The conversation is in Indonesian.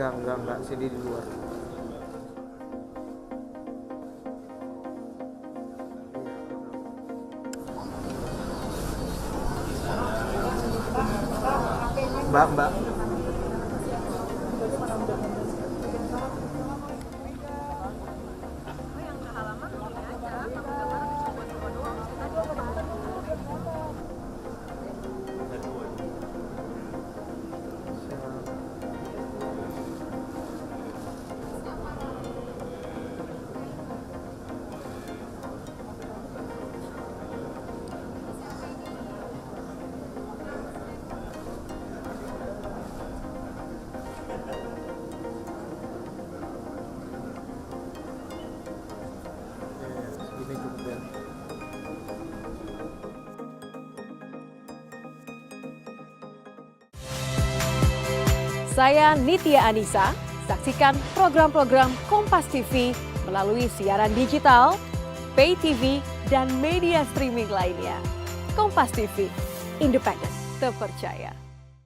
Enggak, CD di luar. Mbak. Segini cukup ya. Saya Nitya Anissa, saksikan program-program Kompas TV melalui siaran digital, pay TV, dan media streaming lainnya. Kompas TV, independen, terpercaya.